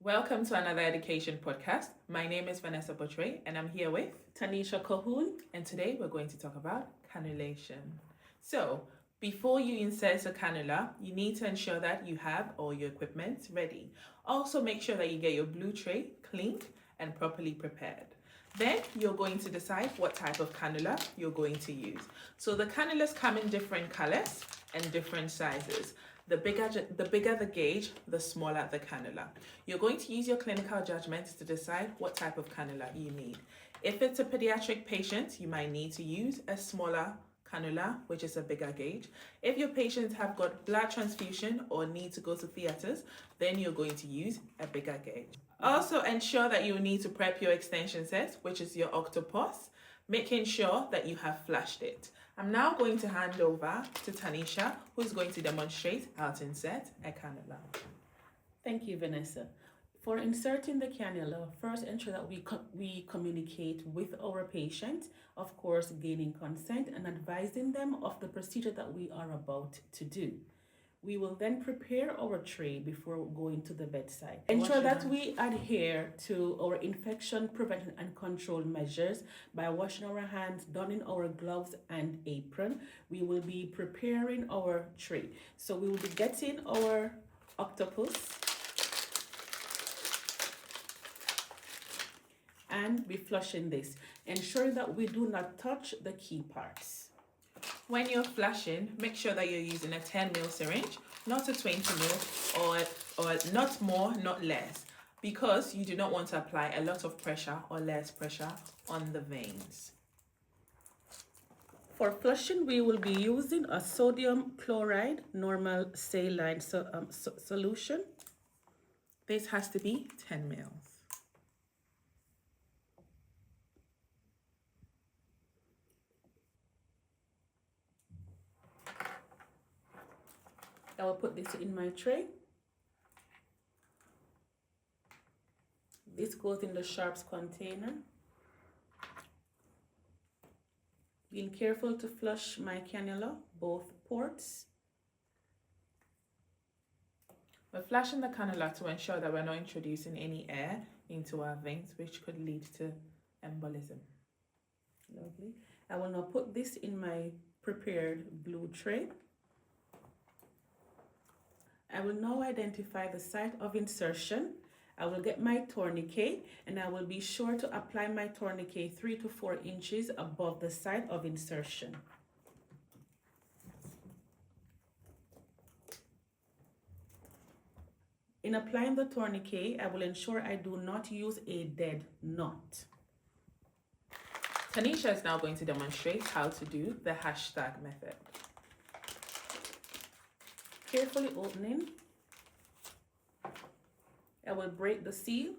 Welcome to another education podcast. My name is Vanessa Botray and I'm here with Tanisha Cahoon. And today we're going to talk about cannulation. So, before you insert a cannula, you need to ensure that you have all your equipment ready. Also, make sure that you get your blue tray cleaned and properly prepared. Then you're going to decide what type of cannula you're going to use. So the cannulas come in different colors and different sizes. The bigger the gauge, the smaller the cannula. You're going to use your clinical judgment to decide what type of cannula you need. If it's a pediatric patient, you might need to use a smaller cannula, which is a bigger gauge. If your patients have got blood transfusion or need to go to theaters, then you're going to use a bigger gauge. Also, ensure that you need to prep your extension set, which is your octopus, making sure that you have flushed it. I'm now going to hand over to Tanisha, who is going to demonstrate how to insert a cannula. Thank you, Vanessa. For inserting the cannula, first ensure that we communicate with our patient, of course, gaining consent and advising them of the procedure that we are about to do. We will then prepare our tray before going to the bedside. Ensure that we adhere to our infection prevention and control measures by washing our hands, donning our gloves and apron. We will be preparing our tray. So we will be getting our octopus and be flushing this, ensuring that we do not touch the key parts. When you're flushing, make sure that you're using a 10 ml syringe, not a 20 ml, or not more, not less, because you do not want to apply a lot of pressure or less pressure on the veins. For flushing, we will be using a sodium chloride normal saline solution. This has to be 10 ml. I will put this in my tray. This goes in the sharps container. Being careful to flush my cannula, both ports. We're flushing the cannula to ensure that we're not introducing any air into our veins, which could lead to embolism. Lovely. I will now put this in my prepared blue tray. I will now identify the site of insertion. I will get my tourniquet and I will be sure to apply my tourniquet 3 to 4 inches above the site of insertion. In applying the tourniquet, I will ensure I do not use a dead knot. Tanisha is now going to demonstrate how to do the hashtag method. Carefully opening, I will break the seal.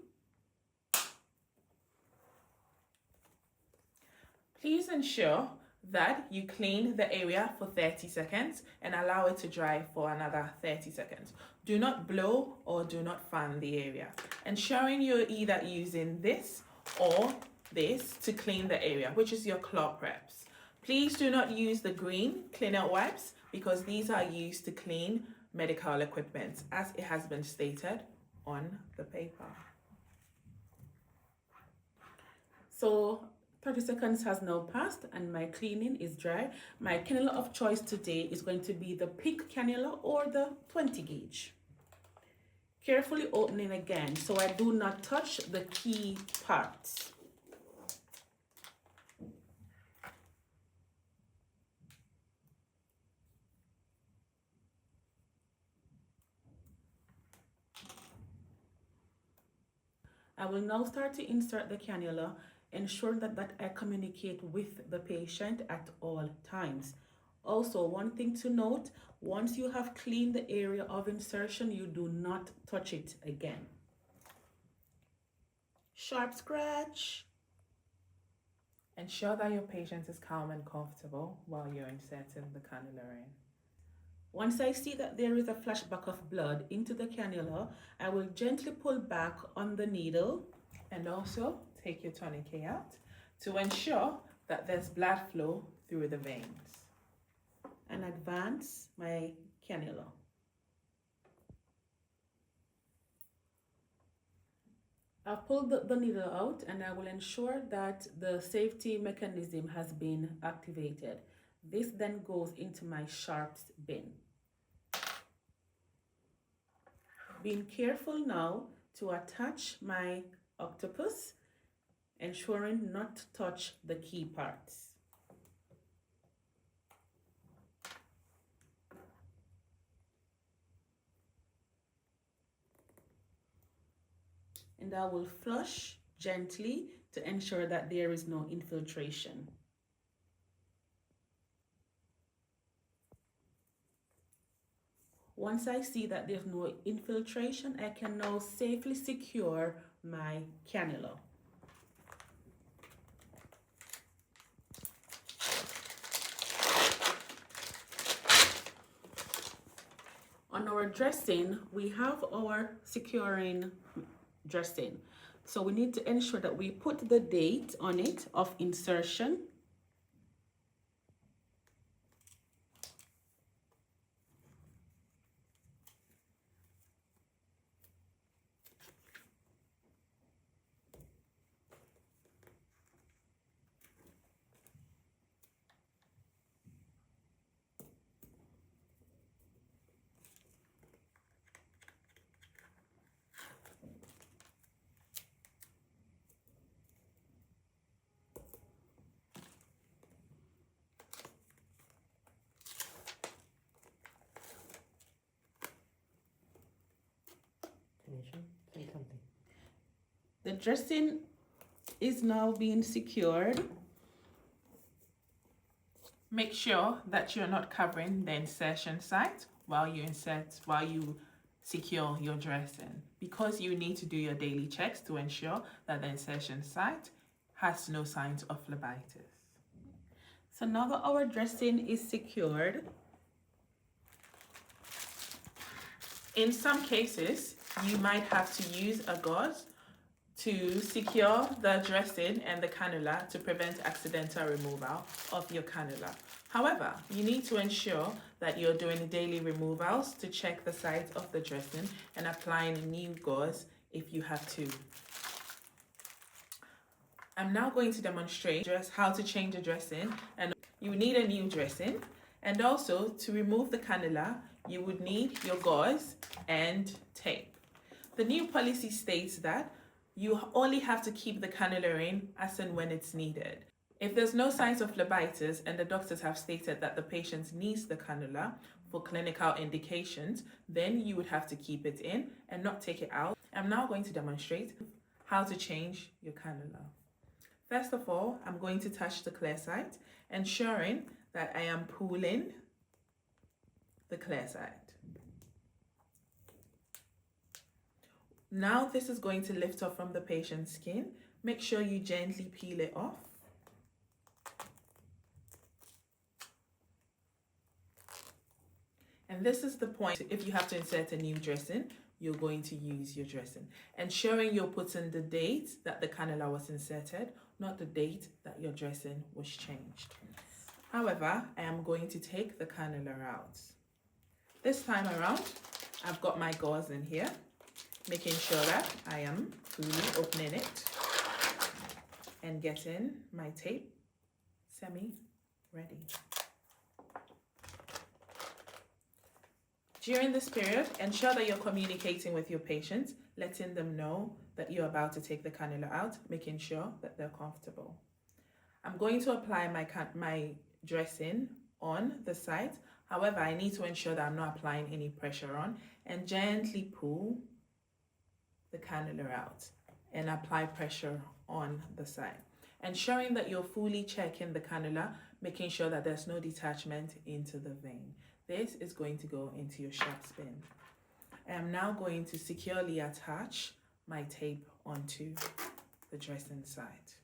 Please ensure that you clean the area for 30 seconds and allow it to dry for another 30 seconds. Do not blow or do not fan the area. Ensuring you're either using this or this to clean the area, which is your claw preps. Please do not use the green clean-out wipes because these are used to clean medical equipment, as it has been stated on the paper. So 30 seconds has now passed and my cleaning is dry. My cannula of choice today is going to be the PIC cannula or the 20 gauge. Carefully opening again so I do not touch the key parts. I will now start to insert the cannula, ensuring that I communicate with the patient at all times. Also, one thing to note, once you have cleaned the area of insertion, you do not touch it again. Sharp scratch. Ensure that your patient is calm and comfortable while you're inserting the cannula in. Once I see that there is a flashback of blood into the cannula, I will gently pull back on the needle and also take your tourniquet out to ensure that there's blood flow through the veins. And advance my cannula. I've pulled the needle out and I will ensure that the safety mechanism has been activated. This then goes into my sharps bin. Being careful now to attach my octopus, ensuring not to touch the key parts. And I will flush gently to ensure that there is no infiltration. Once I see that there's no infiltration, I can now safely secure my cannula. On our dressing, we have our securing dressing. So we need to ensure that we put the date on it of insertion. Say something. The dressing is now being secured. Make sure that you're not covering the insertion site while you secure your dressing, because you need to do your daily checks to ensure that the insertion site has no signs of phlebitis. So now that our dressing is secured, in some cases, you might have to use a gauze to secure the dressing and the cannula to prevent accidental removal of your cannula. However, you need to ensure that you're doing daily removals to check the site of the dressing and applying a new gauze if you have to. I'm now going to demonstrate just how to change the dressing, and you need a new dressing, and also to remove the cannula you would need your gauze and tape. The new policy states that you only have to keep the cannula in as and when it's needed. If there's no signs of phlebitis and the doctors have stated that the patient needs the cannula for clinical indications, then you would have to keep it in and not take it out. I'm now going to demonstrate how to change your cannula. First of all, I'm going to touch the clear site, ensuring that I am pulling the clear site. Now this is going to lift off from the patient's skin. Make sure you gently peel it off. And this is the point, if you have to insert a new dressing, you're going to use your dressing. Ensuring you're putting the date that the cannula was inserted, not the date that your dressing was changed. However, I am going to take the cannula out. This time around, I've got my gauze in here, making sure that I am fully opening it and getting my tape semi-ready. During this period, ensure that you're communicating with your patients, letting them know that you're about to take the cannula out, making sure that they're comfortable. I'm going to apply my dressing on the site. However, I need to ensure that I'm not applying any pressure on, and gently pull the cannula out and apply pressure on the site. Ensuring that you're fully checking the cannula, making sure that there's no detachment into the vein. This is going to go into your sharps bin. I am now going to securely attach my tape onto the dressing site.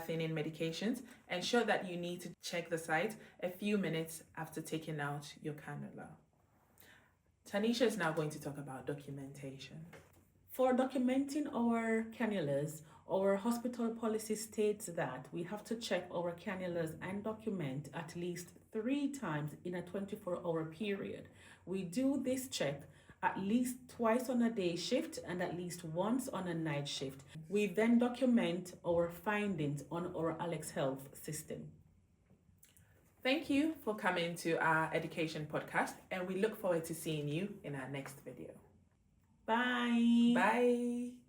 In medications, ensure that you need to check the site a few minutes after taking out your cannula. Tanisha is now going to talk about documentation. for documenting our cannulas, our hospital policy states that we have to check our cannulas and document at least 3 times in a 24-hour period. We do this check at least twice on a day shift and at least once on a night shift. We then document our findings on our Alex Health system. Thank you for coming to our education podcast, and we look forward to seeing you in our next video. Bye. Bye.